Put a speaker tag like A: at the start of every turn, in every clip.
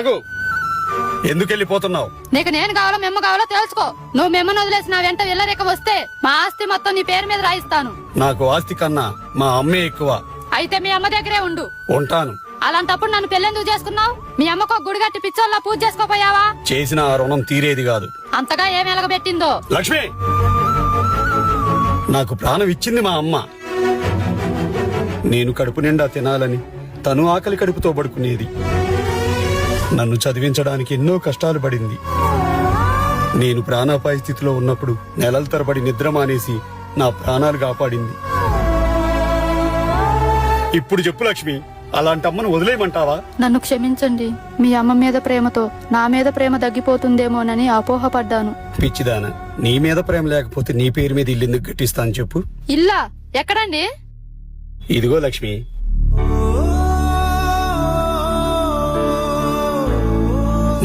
A: ఆగు. ఎందుకు వెళ్ళిపోతున్నావు?
B: నీకు నేను కావాలో మెమ్మ కావాలో తెలుసుకో. నువ్వు మెమ్మను వదిలేసి నా వెంట వెళ్ళరేక వస్తే మా ఆస్తి మొత్తం నీ పేరు మీద రాయిస్తాను.
A: నాకు ఆస్తి కన్నా మా అమ్మే ఎక్కువ.
B: అయితే మీ అమ్మ దగ్గరే ఉండు.
A: ఉంటాను.
B: అలాంటప్పుడు నన్ను పెళ్ళెందుకు చేసుకున్నావు? మీ అమ్మకు గుడి గట్టి పిచ్చోళ్ళ పూజ చేసుకోపోయావా?
A: చేసిన ఆ రుణం తీరేది కాదు.
B: అంతగా ఏం ఎలగబెట్టిందో?
A: లక్ష్మి, నాకు ప్రాణం ఇచ్చింది మా అమ్మ. నేను కడుపు నిండా తినాలని తను ఆకలి కడుపుతో పడుకునేది. నన్ను చదివించడానికి ఎన్నో కష్టాలు పడింది. నేను ప్రాణాపాయ స్థితిలో ఉన్నప్పుడు నెలల తరబడి నిద్ర మానేసి నా ప్రాణాలు కాపాడింది. ఇప్పుడు చెప్పు లక్ష్మి, అలాంటి అమ్మను వదిలేయమంటావా?
B: నన్ను క్షమించండి. మీ అమ్మ మీద ప్రేమతో నా మీద ప్రేమ తగ్గిపోతుందేమోనని అపోహపడ్డాను.
A: పిచ్చిదానా, నీ మీద ప్రేమ లేకపోతే నీ పేరు మీద ఇల్లు ఎందుకు కట్టిస్తాను చెప్పు?
B: ఇల్లా? ఎక్కడండి?
A: ఇదిగో లక్ష్మి,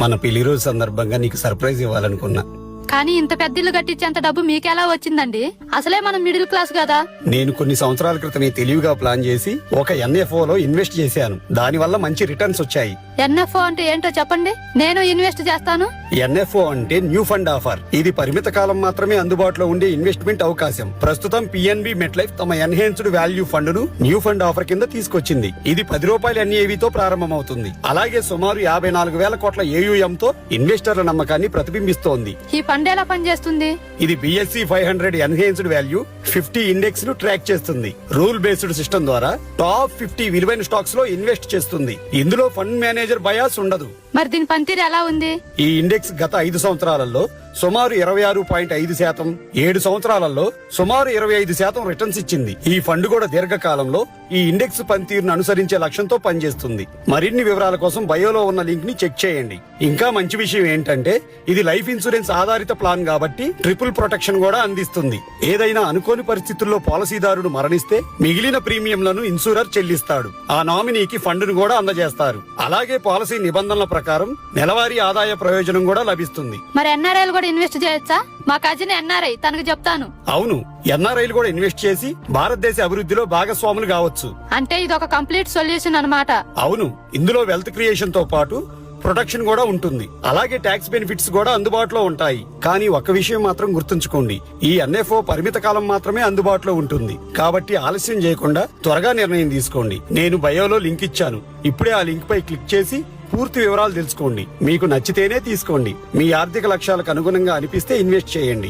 A: మన పెళ్లి రోజు సందర్భంగా నీకు సర్ప్రైజ్ ఇవ్వాలనుకున్నా.
B: కానీ ఇంత పెద్ద ఇల్లు కట్టించేంత డబ్బు మీకెలా వచ్చిందండి? అసలే మనం మిడిల్ క్లాస్ కదా.
A: నేను కొన్ని సంవత్సరాల క్రితమే తెలివిగా ప్లాన్ చేసి ఒక NFO లో ఇన్వెస్ట్ చేశాను. దానివల్ల మంచి రిటర్న్స్ వచ్చాయి.
B: NFO అంటే ఏంటో చెప్పండి, నేను ఇన్వెస్ట్ చేస్తాను.
A: NFO అంటే న్యూ ఫండ్ ఆఫర్. ఇది పరిమిత కాలం మాత్రమే అందుబాటులో ఉండే ఇన్వెస్ట్మెంట్ అవకాశం. ప్రస్తుతం PNB మెట్ లైఫ్ తమ ఎన్హాన్స్డ్ వాల్యూ ఫండ్ ను న్యూ ఫండ్ ఆఫర్ కింద తీసుకొచ్చింది. ఇది ₹10 NAV తో ప్రారంభమవుతుంది. అలాగే సుమారు 54,000 కోట్ల AUM తో ఇన్వెస్టర్ల నమ్మకాన్ని ప్రతిబింబిస్తోంది.
B: ఈ ఫండ్ ఎలా పనిచేస్తుంది?
A: ఇది BSE 500 ఎన్హాన్స్డ్ వాల్యూ 50 ఇండెక్స్ ను ట్రాక్ చేస్తుంది. రూల్ బేస్డ్ సిస్టమ్ ద్వారా టాప్ 50 విలువైన స్టాక్స్ లో ఇన్వెస్ట్ చేస్తుంది. ఇందులో ఫండ్ మేనేజర్ బయాస్ ఉండదు.
B: మరి దీని పనితీరు ఎలా ఉంది?
A: ఈ ఇండెక్స్ గత 5 సంవత్సరాలలో సుమారు 26.5%, 7 సంవత్సరాలలో సుమారు 25% రిటర్న్స్ ఇచ్చింది. ఈ ఫండ్ కూడా దీర్ఘకాలంలో ఈ ఇండెక్స్ పనితీరును అనుసరించే లక్ష్యంతో పనిచేస్తుంది. మరిన్ని వివరాల కోసం బయోలో ఉన్న లింక్ ని చెక్ చేయండి. ఇంకా మంచి విషయం ఏంటంటే ఇది లైఫ్ ఇన్సూరెన్స్ ఆధారిత ప్లాన్ కాబట్టి ట్రిపుల్ ప్రొటెక్షన్ కూడా అందిస్తుంది. ఏదైనా అనుకోని పరిస్థితుల్లో పాలసీదారుడు మరణిస్తే మిగిలిన ప్రీమియంలను ఇన్సూరర్ చెల్లిస్తాడు. ఆ నామినీకి ఫండ్ను కూడా అందజేస్తారు. అలాగే పాలసీ నిబంధనల ప్రకారం నెలవారీ ఆదాయ ప్రయోజనం కూడా లభిస్తుంది.
B: మరి ఎన్ఆర్ఐలు కూడా ఇన్వెస్ట్ చేయొచ్చా? మా కజిన్ NRI, తనకు చెప్తాను.
A: అవును, NRIలు కూడా ఇన్వెస్ట్ చేసి భారతదేశ అభివృద్ధిలో భాగస్వాములు కావచ్చు.
B: అంటే ఇది ఒక కంప్లీట్ సొల్యూషన్ అన్నమాట.
A: అవును, ఇందులో వెల్త్ క్రియేషన్ తో పాటు ప్రొటెక్షన్ కూడా ఉంటుంది. అలాగే ట్యాక్స్ బెనిఫిట్స్ కూడా అందుబాటులో ఉంటాయి. కానీ ఒక్క విషయం మాత్రం గుర్తుంచుకోండి, ఈ NFO పరిమిత కాలం మాత్రమే అందుబాటులో ఉంటుంది. కాబట్టి ఆలస్యం చేయకుండా త్వరగా నిర్ణయం తీసుకోండి. నేను బయోలో లింక్ ఇచ్చాను. ఇప్పుడే ఆ లింక్ పై క్లిక్ చేసి పూర్తి వివరాలు తెలుసుకోండి. మీకు నచ్చితేనే తీసుకోండి. మీ ఆర్థిక లక్ష్యాలకు అనుగుణంగా అనిపిస్తే ఇన్వెస్ట్ చేయండి.